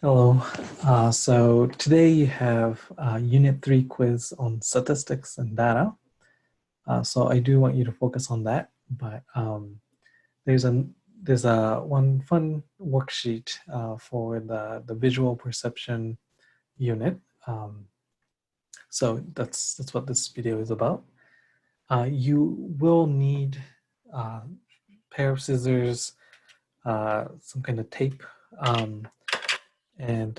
Hello. So today you have Unit 3 quiz on statistics and data. So I do want you to focus on that, but there's a one fun worksheet for the visual perception unit. So that's what this video is about. You will need a pair of scissors, some kind of tape. And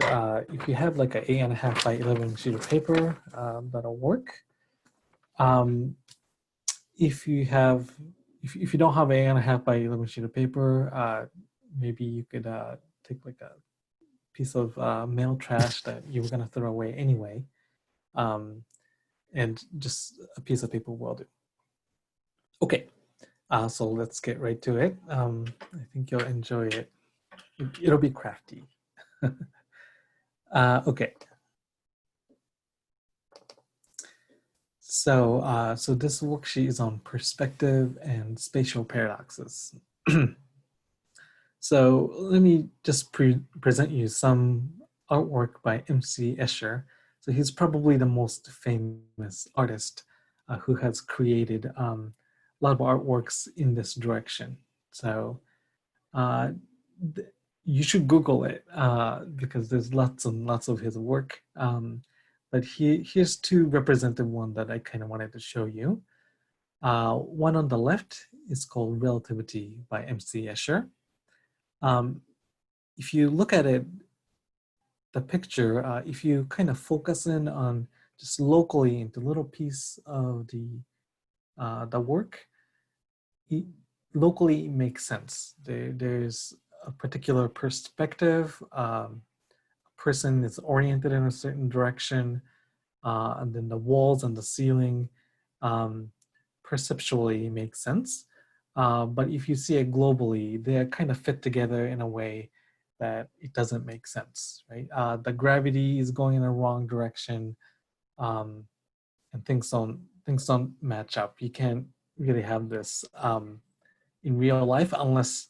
if you have like an 8.5 by 11 sheet of paper, that'll work. If you have, if you don't have an 8.5 by 11 sheet of paper, maybe you could take like a piece of mail trash that you were gonna throw away anyway, and just a piece of paper will do. Okay, so let's get right to it. I think you'll enjoy it. It'll be crafty. Okay. So, so this worksheet is on perspective and spatial paradoxes. So let me just present you some artwork by Mc Escher. So he's probably the most famous artist who has created a lot of artworks in this direction. So you should Google it because there's lots and lots of his work. But here's two representative ones that I kind of wanted to show you. One on the left is called Relativity by Mc Escher. If you look at it, the picture, if you kind of focus in on just locally into little piece of the work, locally it makes sense. There's a particular perspective. A person is oriented in a certain direction, and then the walls and the ceiling perceptually make sense. But if you see it globally, they're kind of fit together in a way that it doesn't make sense, right? The gravity is going in the wrong direction, and things don't match up. You can't really have this in real life unless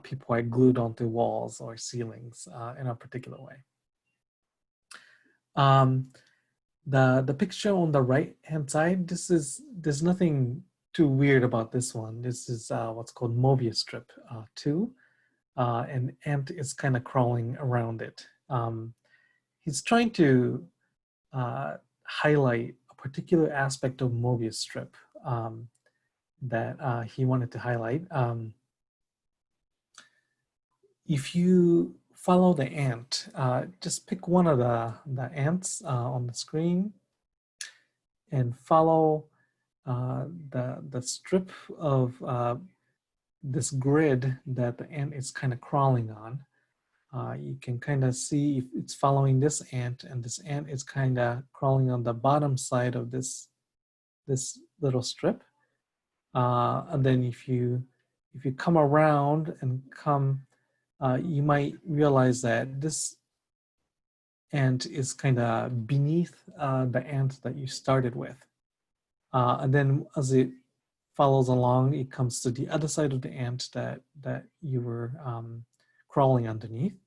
people are glued onto walls or ceilings in a particular way. The picture on the right hand side, there's nothing too weird about this one. This is what's called Mobius Strip 2. An ant is kind of crawling around it. He's trying to highlight a particular aspect of Mobius Strip that he wanted to highlight. If you follow the ant, just pick one of the ants on the screen and follow the strip of this grid that the ant is kind of crawling on. You can kind of see if it's following this ant, and this ant is kind of crawling on the bottom side of this little strip. And then if you come around and come, you might realize that this ant is kind of beneath the ant that you started with. And then as it follows along, it comes to the other side of the ant that you were crawling underneath.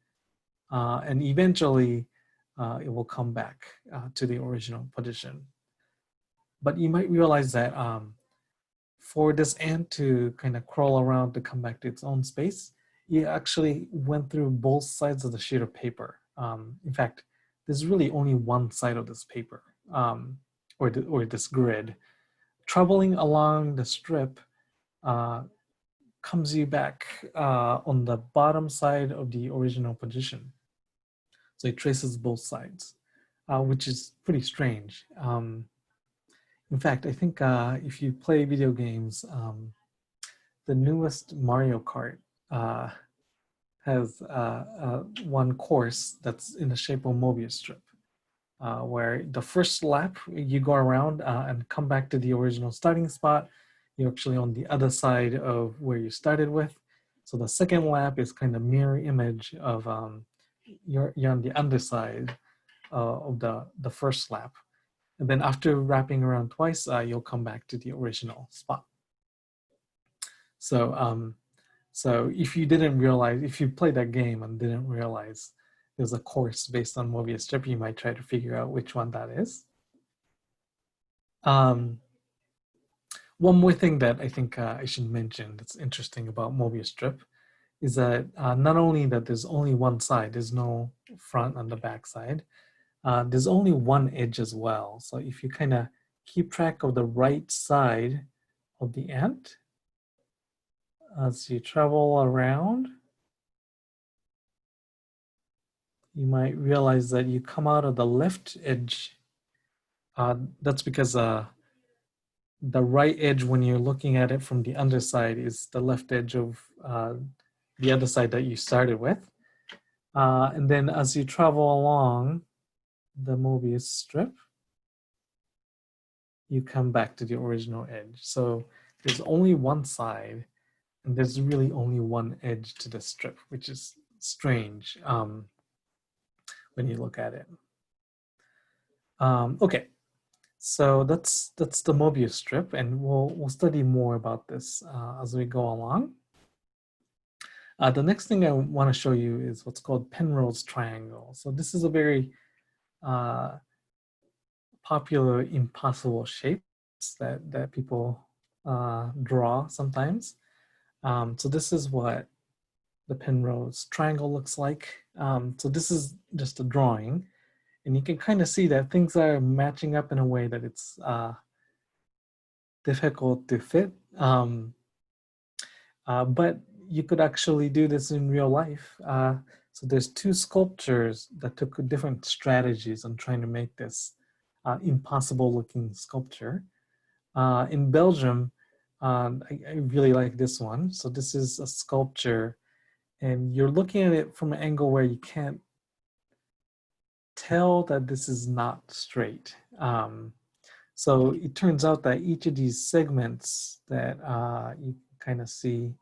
And eventually it will come back to the original position. But you might realize that for this ant to kind of crawl around to come back to its own space, it actually went through both sides of the sheet of paper. In fact, there's really only one side of this paper, or this grid. Traveling along the strip comes you back on the bottom side of the original position. So it traces both sides, which is pretty strange. In fact, I think if you play video games, the newest Mario Kart has one course that's in the shape of Mobius Strip, where the first lap you go around and come back to the original starting spot. You're actually on the other side of where you started with. So the second lap is kind of mirror image of you're on the underside of the first lap. And then after wrapping around twice, you'll come back to the original spot. So, so if you didn't realize, if you played that game and didn't realize there's a course based on Mobius Strip, you might try to figure out which one that is. One more thing that I think I should mention that's interesting about Mobius Strip is that not only that there's only one side, there's no front and the back side, there's only one edge as well. So if you kind of keep track of the right side of the ant as you travel around, you might realize that you come out of the left edge. That's because the right edge, when you're looking at it from the underside, is the left edge of the other side that you started with. And then as you travel along the Mobius strip, you come back to the original edge. So there's only one side, and there's really only one edge to the strip, which is strange when you look at it. Okay. So that's the Mobius strip, and we'll study more about this as we go along. The next thing I want to show you is what's called Penrose Triangle. So this is a very popular impossible shapes that people draw sometimes. So this is what the Penrose Triangle looks like. So this is just a drawing. And you can kind of see that things are matching up in a way that it's difficult to fit. But you could actually do this in real life. So there's two sculptors that took different strategies on trying to make this impossible looking sculpture. In Belgium, I really like this one. So this is a sculpture, and you're looking at it from an angle where you can't tell that this is not straight. So it turns out that each of these segments that you kind of see,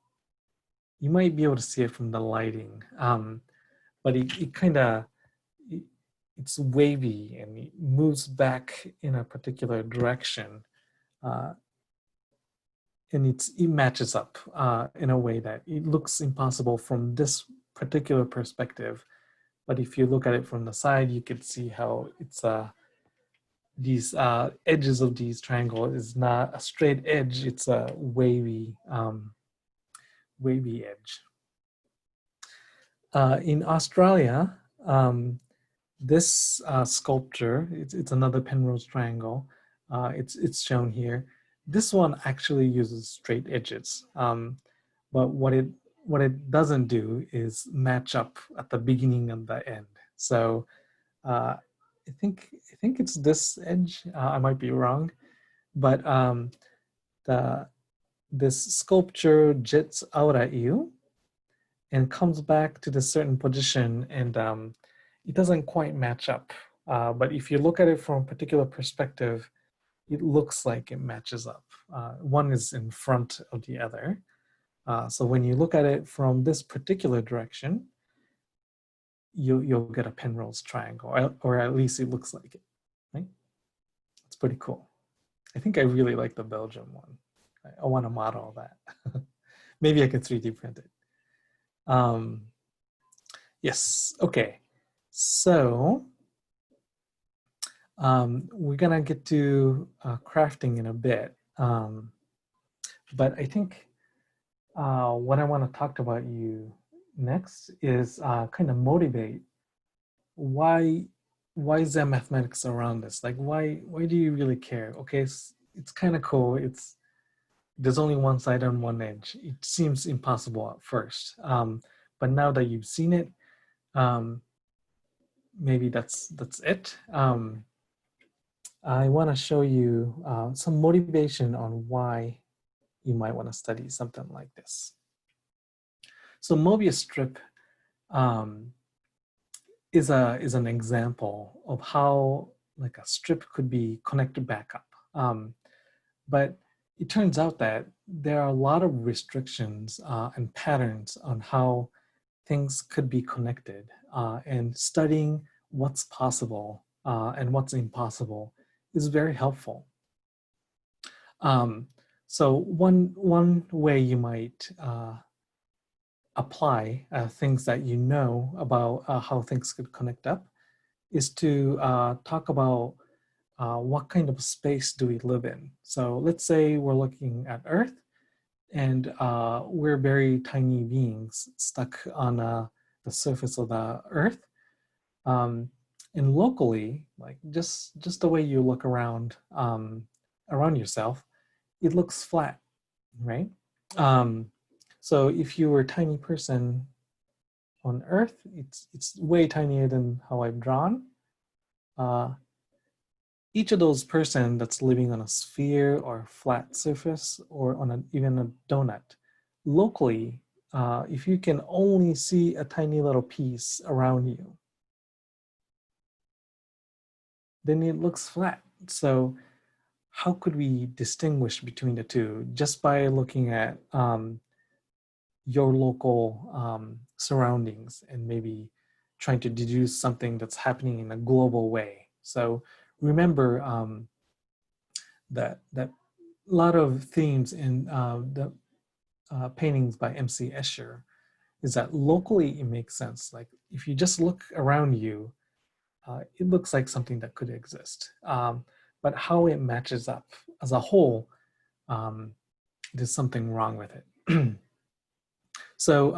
you might be able to see it from the lighting, but it kind of, it's wavy and it moves back in a particular direction. And it matches up in a way that it looks impossible from this particular perspective. But if you look at it from the side, you can see how it's these edges of these triangles is not a straight edge, it's a wavy, wavy edge. In Australia, this sculpture, it's another Penrose Triangle, it's shown here. This one actually uses straight edges, but what it doesn't do is match up at the beginning and the end. So I think it's this edge. I might be wrong, but this sculpture jets out at you and comes back to the certain position, and it doesn't quite match up. But if you look at it from a particular perspective, it looks like it matches up. One is in front of the other. So when you look at it from this particular direction, you'll get a Penrose triangle, or at least it looks like it, right? It's pretty cool. I think I really like the Belgium one. I want to model that. Maybe I could 3D print it. Yes, okay. So we're gonna get to crafting in a bit. But I think what I want to talk about you next is kind of motivate why is there mathematics around this? Like why do you really care? Okay, it's kind of cool. There's only one side and one edge. It seems impossible at first, but now that you've seen it, maybe that's it. I want to show you some motivation on why you might want to study something like this. So Mobius strip is an example of how like a strip could be connected back up. But it turns out that there are a lot of restrictions and patterns on how things could be connected, and studying what's possible and what's impossible is very helpful. So one way you might apply things that you know about how things could connect up is to talk about what kind of space do we live in. So let's say we're looking at Earth, and we're very tiny beings stuck on the surface of the Earth. And locally, like just the way you look around yourself, it looks flat, right? So if you were a tiny person on Earth, it's way tinier than how I've drawn. Each of those person that's living on a sphere or flat surface or on even a donut, locally, if you can only see a tiny little piece around you, then it looks flat. So how could we distinguish between the two? Just by looking at your local surroundings and maybe trying to deduce something that's happening in a global way. So remember that a lot of themes in the paintings by Mc Escher is that locally it makes sense. Like if you just look around you, it looks like something that could exist. But how it matches up as a whole, there's something wrong with it. So,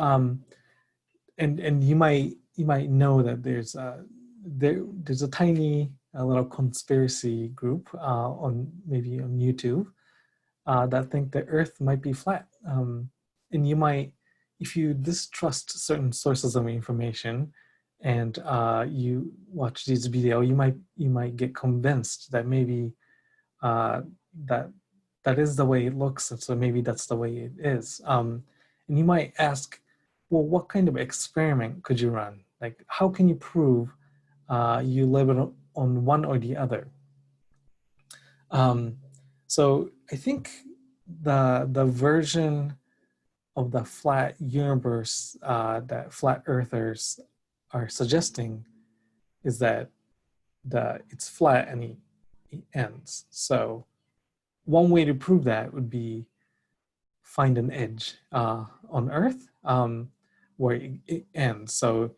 and you might know that there's a tiny little conspiracy group on maybe on YouTube that think the Earth might be flat. And you might, if you distrust certain sources of information, and you watch these videos, you might get convinced that maybe that is the way it looks, and so maybe that's the way it is. And you might ask, well, what kind of experiment could you run? Like, how can you prove you live on one or the other? So I think the version of the flat universe that flat earthers are suggesting is that it's flat and it ends. So one way to prove that would be find an edge on Earth where it ends. So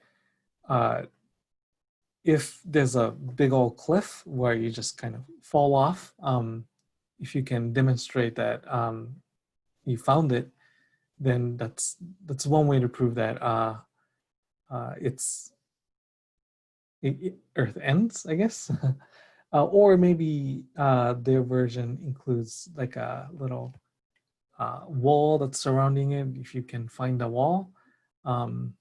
if there's a big old cliff where you just kind of fall off, if you can demonstrate that you found it, then that's one way to prove that Earth ends, I guess. Or maybe their version includes like a little wall that's surrounding it. If you can find a wall, then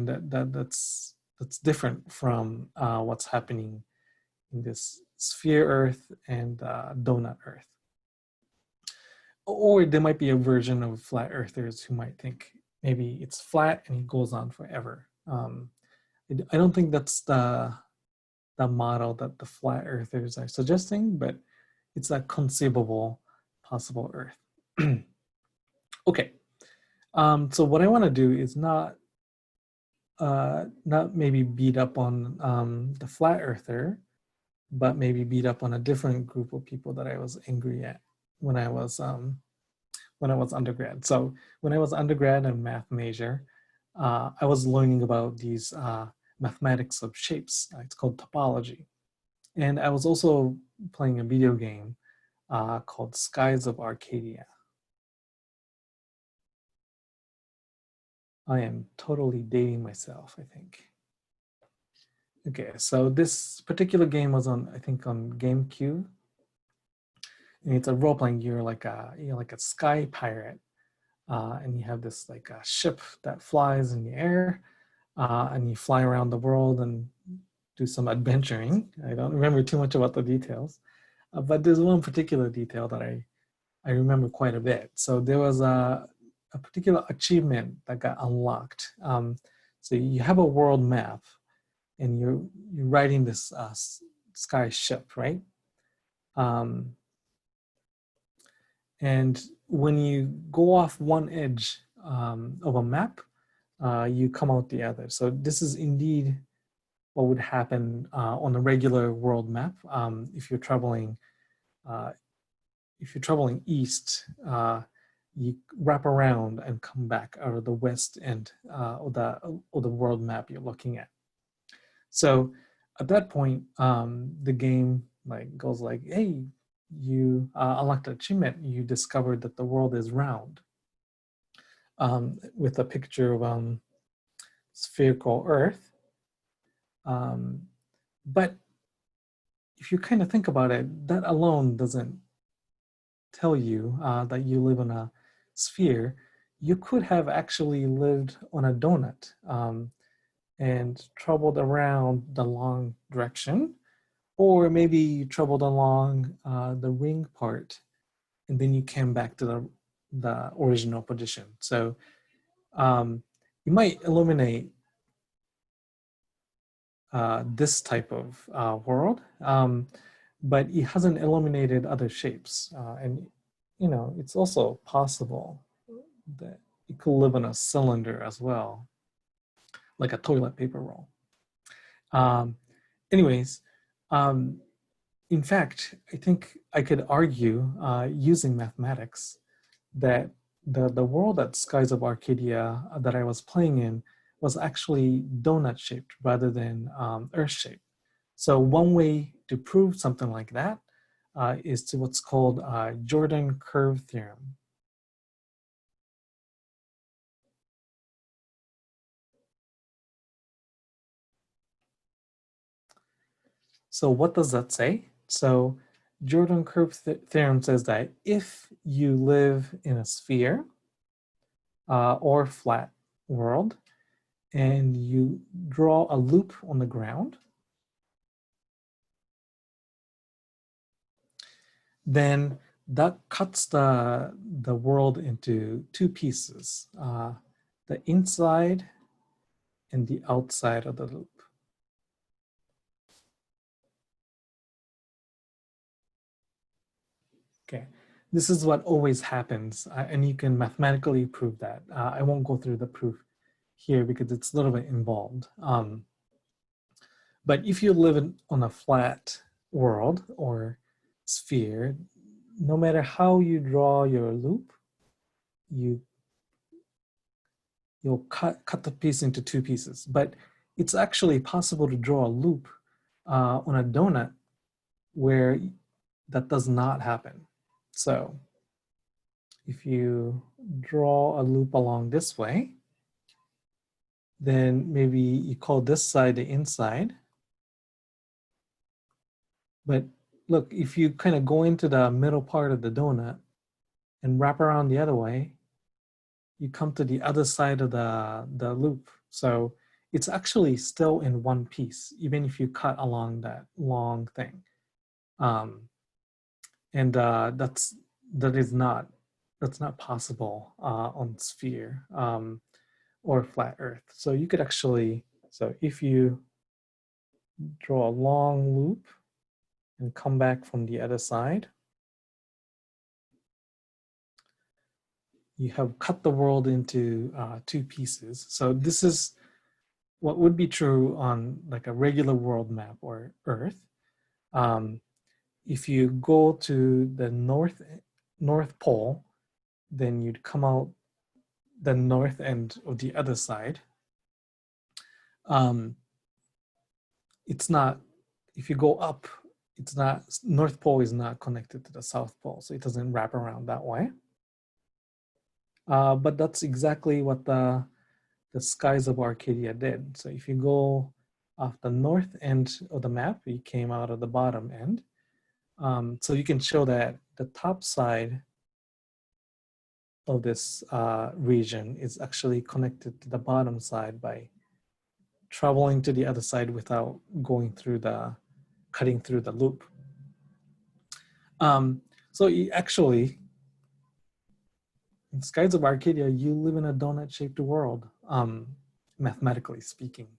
that's different from what's happening in this sphere Earth and donut Earth. Or there might be a version of flat earthers who might think maybe it's flat and it goes on forever. I don't think that's the model that the flat earthers are suggesting, but it's a conceivable possible Earth. Okay, so what I want to do is not maybe beat up on the flat earther, but maybe beat up on a different group of people that I was angry at when I was undergrad. So when I was undergrad and math major, I was learning about these mathematics of shapes. It's called topology. And I was also playing a video game called Skies of Arcadia. I am totally dating myself, I think. Okay, so this particular game was on, I think, on GameCube. And it's a role-playing. You're like a sky pirate. And you have this like a ship that flies in the air, and you fly around the world and do some adventuring. I don't remember too much about the details, but there's one particular detail that I remember quite a bit. So there was a particular achievement that got unlocked. So you have a world map, and you're riding this sky ship, right? And when you go off one edge of a map, you come out the other. So this is indeed what would happen on a regular world map. If you're traveling east, you wrap around and come back out of the west end of the world map you're looking at. So at that point, the game like goes like, hey, you unlocked an achievement. You discovered that the world is round, with a picture of spherical Earth. But if you kind of think about it, that alone doesn't tell you that you live on a sphere. You could have actually lived on a donut and traveled around the long direction, or maybe you traveled along the ring part and then you came back to the original position. So you might illuminate this type of world, but it hasn't illuminated other shapes. And it's also possible that it could live in a cylinder as well, like a toilet paper roll. Anyways, in fact, I think I could argue using mathematics that the world at Skies of Arcadia that I was playing in was actually donut shaped rather than Earth shaped. So one way to prove something like that is to what's called Jordan curve theorem. So what does that say? So Jordan curve theorem says that if you live in a sphere or flat world and you draw a loop on the ground, then that cuts the world into two pieces, the inside and the outside of the loop. Okay, this is what always happens, and you can mathematically prove that. I won't go through the proof here because it's a little bit involved. But if you live on a flat world or sphere, no matter how you draw your loop, you'll cut the piece into two pieces. But it's actually possible to draw a loop on a donut where that does not happen. So if you draw a loop along this way, then maybe you call this side the inside. But look, if you kind of go into the middle part of the donut and wrap around the other way, you come to the other side of the loop. So it's actually still in one piece, even if you cut along that long thing. And that's not possible on sphere or flat Earth. So you could actually, so if you draw a long loop and come back from the other side, you have cut the world into two pieces. So this is what would be true on like a regular world map or Earth. If you go to the North Pole, then you'd come out the north end of the other side. It's not, if you go up, it's not, North Pole is not connected to the South Pole, so it doesn't wrap around that way. But that's exactly what the Skies of Arcadia did. So if you go off the north end of the map, you came out of the bottom end. So you can show that the top side of this region is actually connected to the bottom side by traveling to the other side without going through cutting through the loop. So actually, in Skies of Arcadia, you live in a donut-shaped world, mathematically speaking.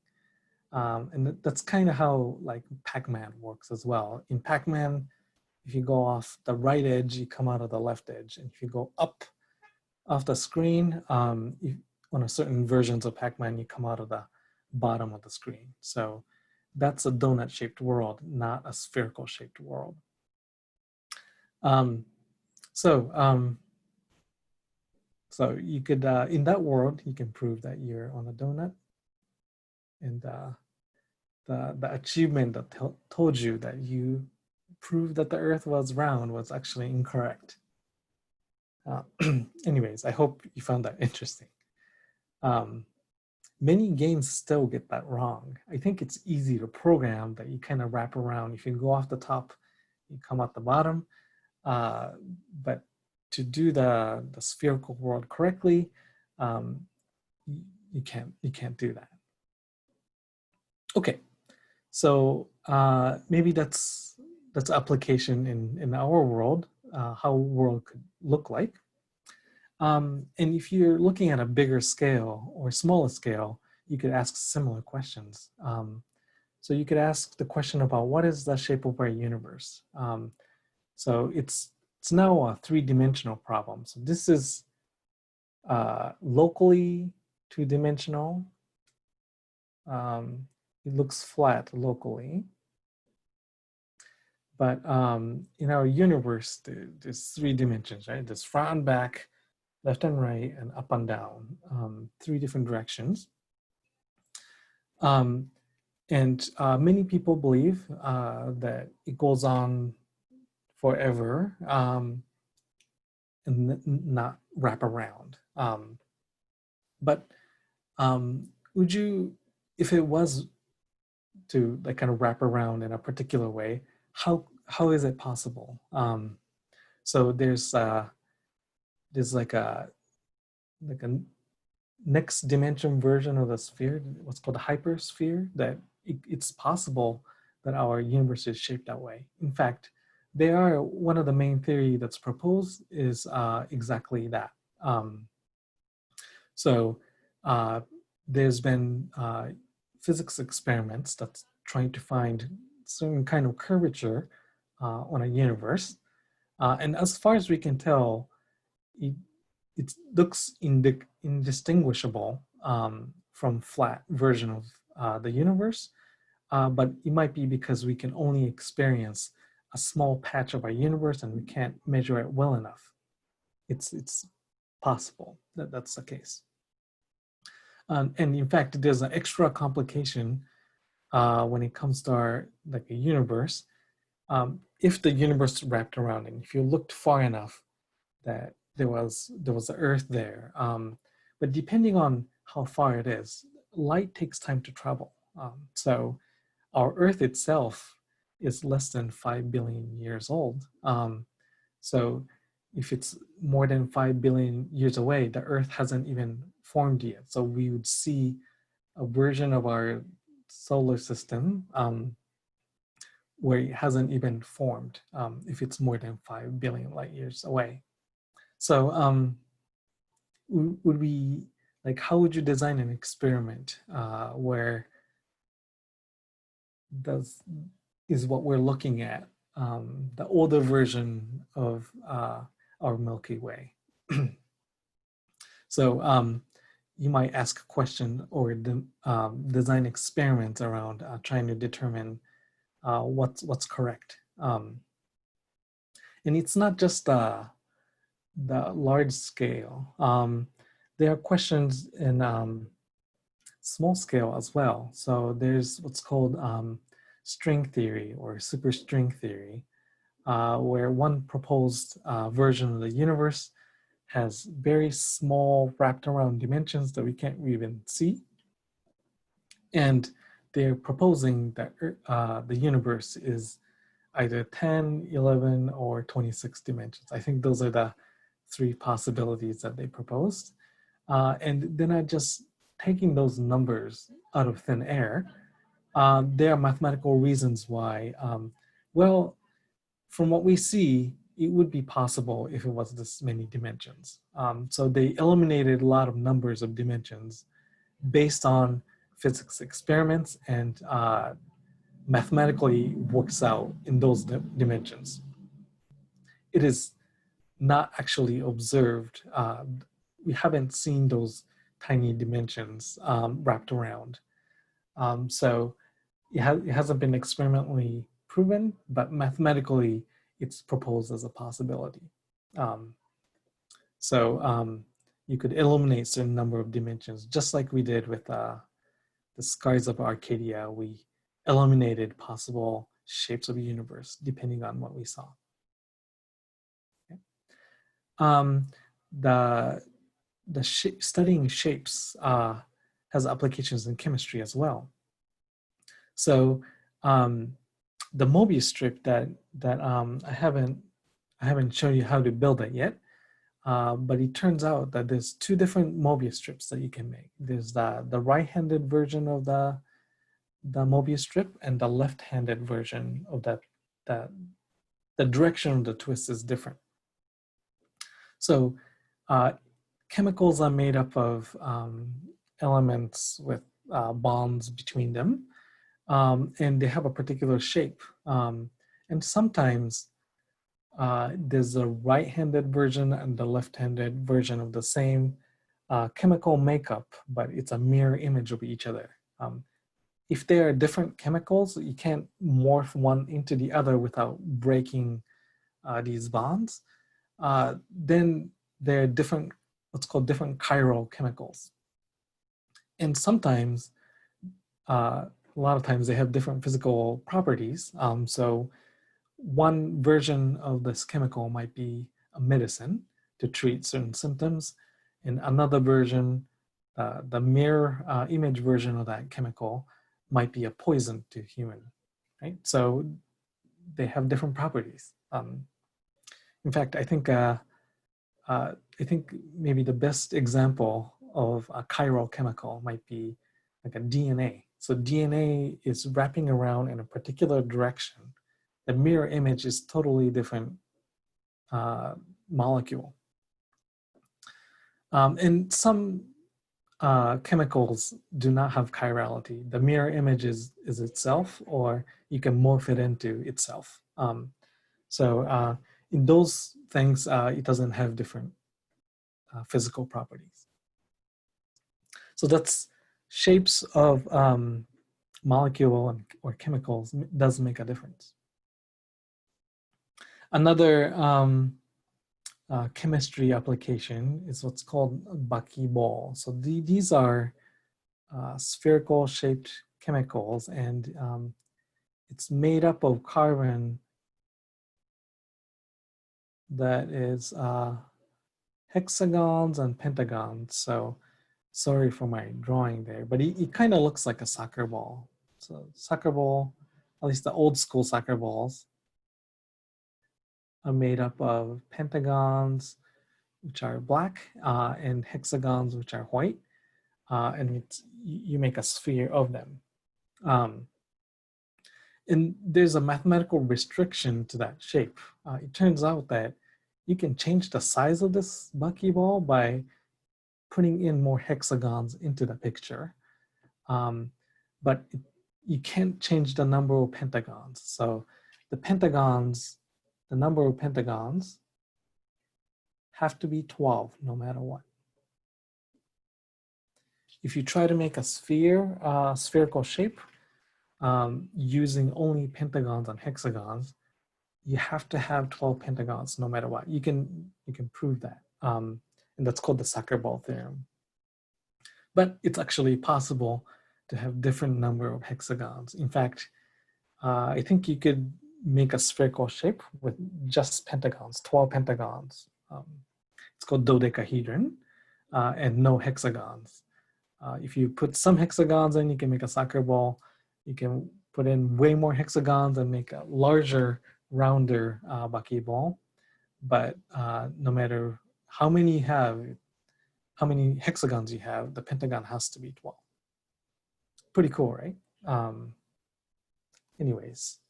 And that's kind of how like Pac-Man works as well. In Pac-Man, if you go off the right edge, you come out of the left edge. And if you go up off the screen, on a certain versions of Pac-Man, you come out of the bottom of the screen. So that's a donut-shaped world, not a spherical-shaped world. So you could, in that world, you can prove that you're on a donut. And the achievement that told you that you proved that the earth was round was actually incorrect. Anyways, I hope you found that interesting. Many games still get that wrong. I think it's easy to program that you kind of wrap around. If you go off the top, you come out the bottom. But to do the spherical world correctly, you can't do that. Okay, so maybe that's application in our world, how a world could look like. And if you're looking at a bigger scale or smaller scale, you could ask similar questions. So you could ask the question about what is the shape of our universe? So it's now a three-dimensional problem. So this is locally two-dimensional. It looks flat locally. But in our universe, there's three dimensions, right? There's front and back, left and right, and up and down, three different directions. And many people believe that it goes on forever and not wrap around. But would you, if it was to like kind of wrap around in a particular way, how is it possible? So there's like a next dimension version of the sphere, what's called a hypersphere, that it's possible that our universe is shaped that way. In fact, they are one of the main theory that's proposed is exactly that. So there's been physics experiments that's trying to find certain kind of curvature on a universe. And as far as we can tell, it looks indistinguishable from flat version of the universe, but it might be because we can only experience a small patch of our universe and we can't measure it well enough. It's possible that that's the case. And in fact, there's an extra complication when it comes to our like a universe. If the universe wrapped around and if you looked far enough, that there was the Earth there. But depending on how far it is, light takes time to travel. So our Earth itself is less than 5 billion years old. So if it's more than 5 billion years away, the Earth hasn't even formed yet. So we would see a version of our solar system where it hasn't even formed if it's more than 5 billion light years away. So would we, like, how would you design an experiment where is what we're looking at the older version of our Milky Way? So you might ask a question or design experiments around trying to determine what's correct. And it's not just the large scale. There are questions in small scale as well. So there's what's called string theory or superstring theory, where one proposed version of the universe has very small wrapped around dimensions that we can't even see. And they're proposing that the universe is either 10, 11, or 26 dimensions. I think those are the three possibilities that they proposed. And they're not just taking those numbers out of thin air. There are mathematical reasons why, well, from what we see, it would be possible if it was this many dimensions. So they eliminated a lot of numbers of dimensions based on physics experiments and mathematically works out in those dimensions. It is not actually observed. We haven't seen those tiny dimensions wrapped around. So it hasn't been experimentally proven, but mathematically it's proposed as a possibility. So you could eliminate certain number of dimensions, just like we did with the skies of Arcadia. We eliminated possible shapes of the universe depending on what we saw. Okay. Studying shapes has applications in chemistry as well. So the Mobius strip that I haven't shown you how to build it yet, but it turns out that there's two different Mobius strips that you can make. There's the right-handed version of the Mobius strip and the left-handed version of that. The direction of the twist is different. So chemicals are made up of elements with bonds between them, and they have a particular shape. And sometimes there's a right-handed version and the left-handed version of the same chemical makeup, but it's a mirror image of each other. If they are different chemicals, you can't morph one into the other without breaking these bonds. Then they're different, what's called different chiral chemicals. And sometimes, a lot of times they have different physical properties. So one version of this chemical might be a medicine to treat certain symptoms, and another version, the mirror image version of that chemical, might be a poison to human, right? So they have different properties. In fact, I think maybe the best example of a chiral chemical might be like a DNA. So DNA is wrapping around in a particular direction. The mirror image is totally different molecule. And some chemicals do not have chirality. The mirror image is itself, or you can morph it into itself. So in those things, it doesn't have different physical properties. So that's shapes of molecule or chemicals does make a difference. Another chemistry application is what's called Buckyball. So these are spherical shaped chemicals, and it's made up of carbon that is hexagons and pentagons. So sorry for my drawing there, but it kind of looks like a soccer ball. So soccer ball, at least the old school soccer balls, are made up of pentagons, which are black, and hexagons, which are white, and you make a sphere of them. And there's a mathematical restriction to that shape. It turns out that you can change the size of this buckyball by putting in more hexagons into the picture, but you can't change the number of pentagons. So the number of pentagons have to be 12 no matter what. If you try to make a spherical shape using only pentagons and hexagons, you have to have 12 pentagons no matter what. You can prove that, and that's called the soccer ball theorem. But it's actually possible to have different number of hexagons. In fact, I think you could make a spherical shape with just pentagons, 12 pentagons. It's called dodecahedron, and no hexagons. If you put some hexagons in, you can make a soccer ball. You can put in way more hexagons and make a larger, rounder buckyball. But no matter how many you have, how many hexagons you have, the pentagon has to be 12. Pretty cool, right? Anyways,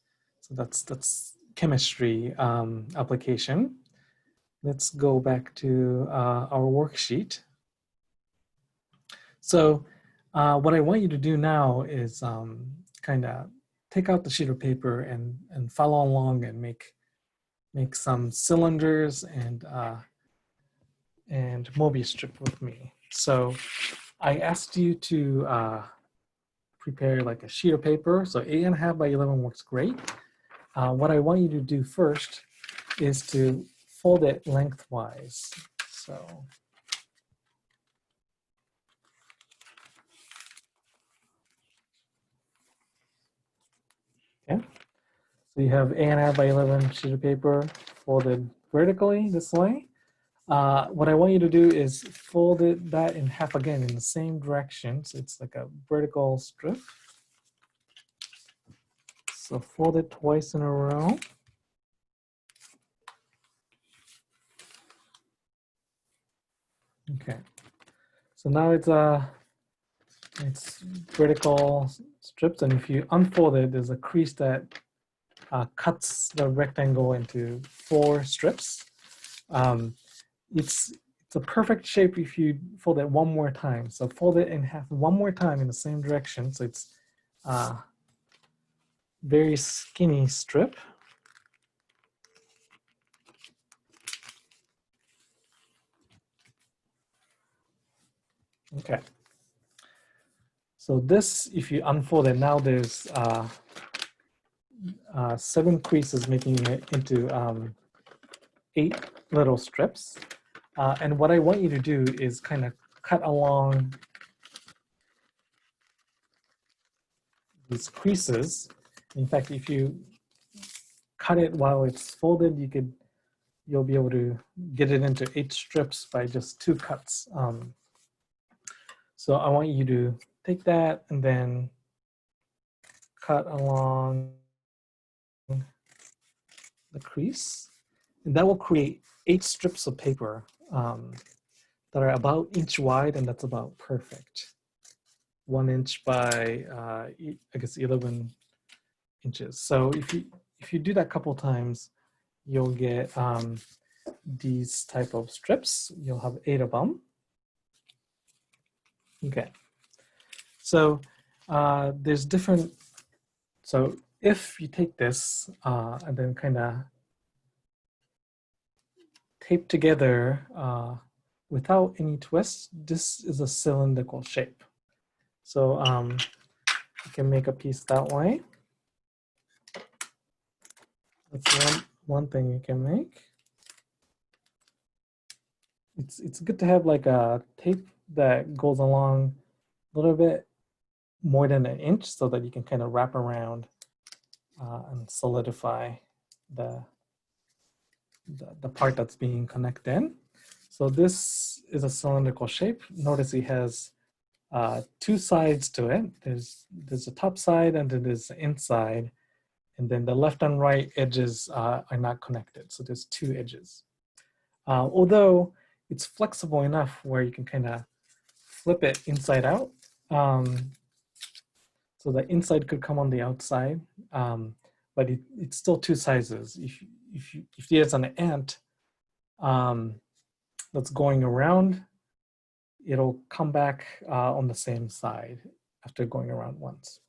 so that's chemistry application. Let's go back to our worksheet. So what I want you to do now is kind of take out the sheet of paper and follow along and make some cylinders and Mobius strip with me. So I asked you to prepare like a sheet of paper. So 8.5 by 11 works great. What I want you to do first is to fold it lengthwise. So Okay. So you have 8.5 by 11 sheet of paper folded vertically this way. What I want you to do is fold that in half again in the same direction. So it's like a vertical strip. So fold it twice in a row. Okay. So now it's vertical strips, and if you unfold it, there's a crease that cuts the rectangle into 4 strips. It's a perfect shape if you fold it one more time. So fold it in half one more time in the same direction. So it's very skinny strip. Okay. So this, if you unfold it, now there's 7 creases making it into 8 little strips. And what I want you to do is kind of cut along these creases. In fact, if you cut it while it's folded, you'll be able to get it into 8 strips by just 2 cuts. So I want you to take that and then cut along the crease, and that will create 8 strips of paper that are about inch wide, and that's about perfect. 1 inch by I guess 11 inches. So if you do that a couple times, you'll get these type of strips. You'll have 8 of them. Okay. So there's different. So if you take this and then kind of tape together without any twists, this is a cylindrical shape. So you can make a piece that way. That's one thing you can make. It's good to have like a tape that goes along a little bit more than an inch so that you can kind of wrap around and solidify the part that's being connected. So this is a cylindrical shape. Notice it has 2 sides to it. There's a top side and then there's the inside. And then the left and right edges are not connected. So there's 2 edges. Although it's flexible enough where you can kind of flip it inside out. So the inside could come on the outside, but it's still 2 sizes. If there's an ant that's going around, it'll come back on the same side after going around once.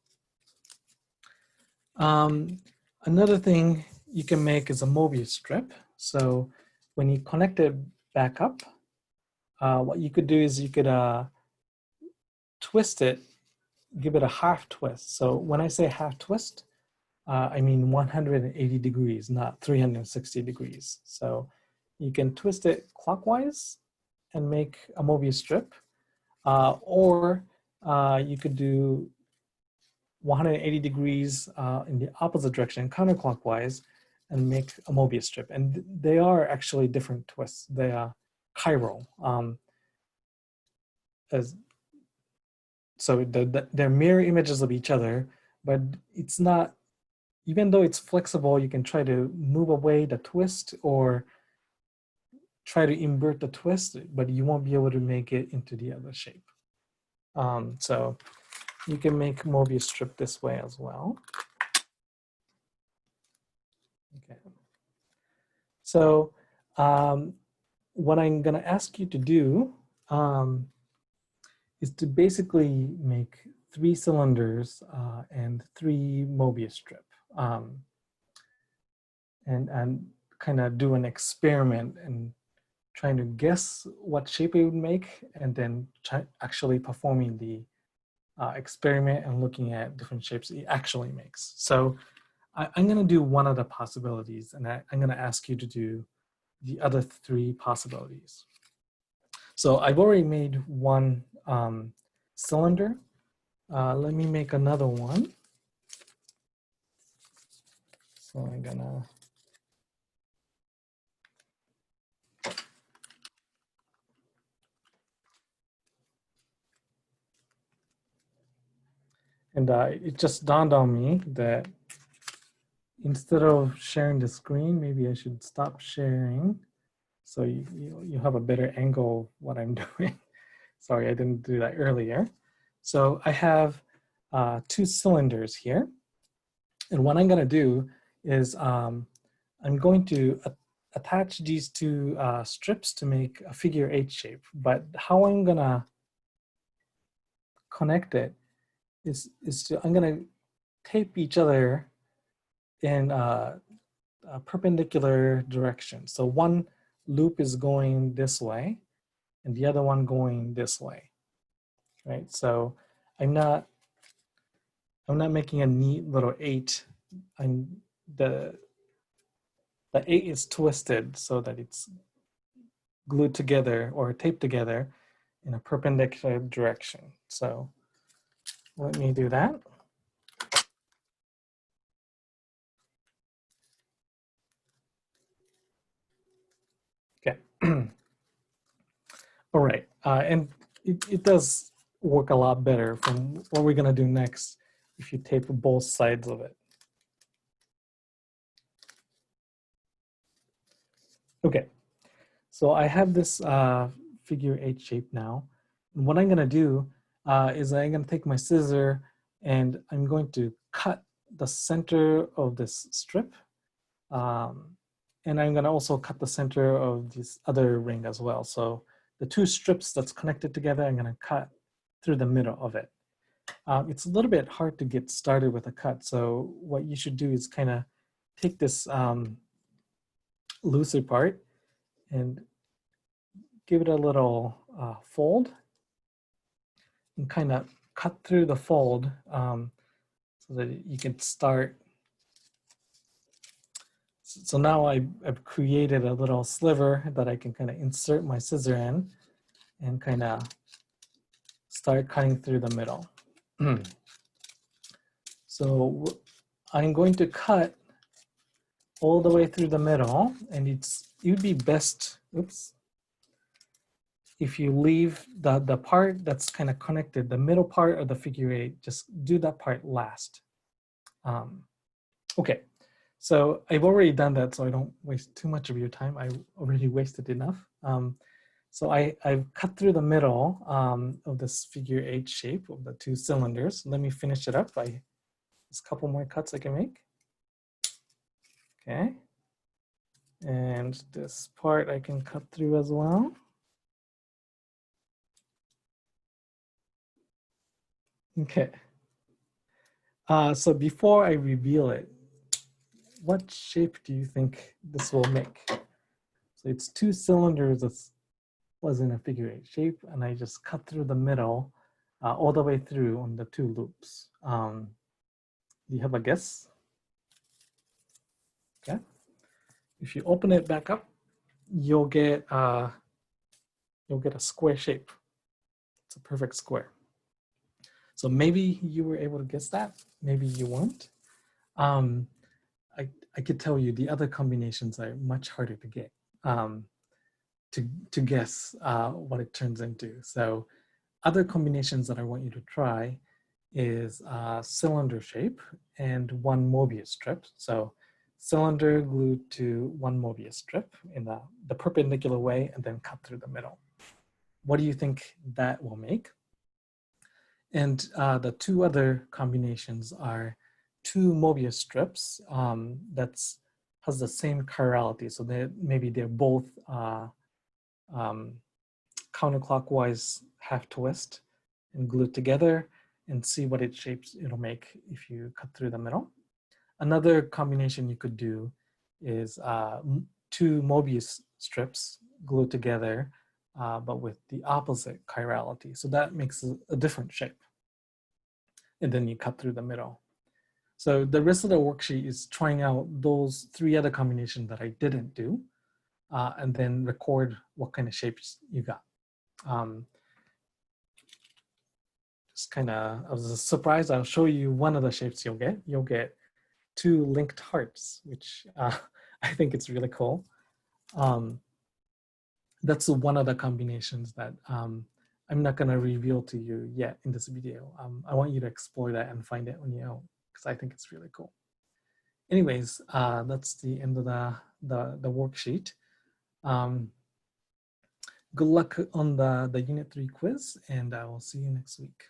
Another thing you can make is a Mobius strip. So when you connect it back up, what you could do is you could twist it, give it a half twist. So when I say half twist, I mean 180 degrees, not 360 degrees. So you can twist it clockwise and make a Mobius strip, or you could do 180 degrees in the opposite direction, counterclockwise, and make a Mobius strip. And they are actually different twists. They are chiral. So they're mirror images of each other, but it's not, even though it's flexible, you can try to move away the twist or try to invert the twist, but you won't be able to make it into the other shape. So you can make Mobius strip this way as well. Okay. So what I'm going to ask you to do is to basically make 3 cylinders and 3 Mobius strip, and kind of do an experiment and trying to guess what shape it would make, and then actually performing the experiment and looking at different shapes it actually makes. So I'm going to do one of the possibilities, and I'm going to ask you to do the other 3 possibilities. So I've already made one cylinder. Let me make another one. So I'm gonna and it just dawned on me that instead of sharing the screen, maybe I should stop sharing so you have a better angle of what I'm doing. Sorry, I didn't do that earlier. So I have 2 cylinders here. And what I'm going to do is I'm going to attach these 2 strips to make a figure 8 shape. But how I'm going to connect it is I'm going to tape each other in a perpendicular direction. So one loop is going this way and the other one going this way, right? So I'm not making a neat little 8. The 8 is twisted so that it's glued together or taped together in a perpendicular direction. So let me do that. Okay. All right. And it does work a lot better from what we're going to do next if you tape both sides of it. Okay. So I have this figure 8 shape now. And what I'm going to do is I'm going to take my scissor and I'm going to cut the center of this strip. And I'm going to also cut the center of this other ring as well. So the 2 strips that's connected together, I'm going to cut through the middle of it. It's a little bit hard to get started with a cut. So what you should do is kind of take this looser part and give it a little fold and kind of cut through the fold so that you can start. So now I've created a little sliver that I can kind of insert my scissor in and kind of start cutting through the middle. So I'm going to cut all the way through the middle, and it would be best, oops, if you leave the part that's kind of connected, the middle part of the figure 8, just do that part last. Okay, so I've already done that, so I don't waste too much of your time. I already wasted enough. So I've cut through the middle of this figure 8 shape of the 2 cylinders. Let me finish it up. There's a couple more cuts I can make. Okay. And this part I can cut through as well. Okay. So before I reveal it, what shape do you think this will make? So it's 2 cylinders that was in a figure 8 shape, and I just cut through the middle all the way through on the 2 loops. Do you have a guess? Okay. If you open it back up, you'll get a square shape. It's a perfect square. So maybe you were able to guess that. Maybe you weren't. I could tell you the other combinations are much harder to get, to guess what it turns into. So other combinations that I want you to try is cylinder shape and 1 Mobius strip. So cylinder glued to 1 Mobius strip in the perpendicular way and then cut through the middle. What do you think that will make? And the 2 other combinations are 2 Mobius strips has the same chirality. So maybe they're both counterclockwise half twist and glued together, and see what it'll make if you cut through the middle. Another combination you could do is 2 Mobius strips glued together, but with the opposite chirality. So that makes a different shape. And then you cut through the middle. So the rest of the worksheet is trying out those 3 other combinations that I didn't do, and then record what kind of shapes you got. Just kind of as a surprise, I'll show you one of the shapes you'll get. You'll get two linked hearts, which I think it's really cool. That's one of the combinations that I'm not going to reveal to you yet in this video. I want you to explore that and find it on your own, because I think it's really cool. Anyways, that's the end of the worksheet. Good luck on the Unit 3 quiz, and I will see you next week.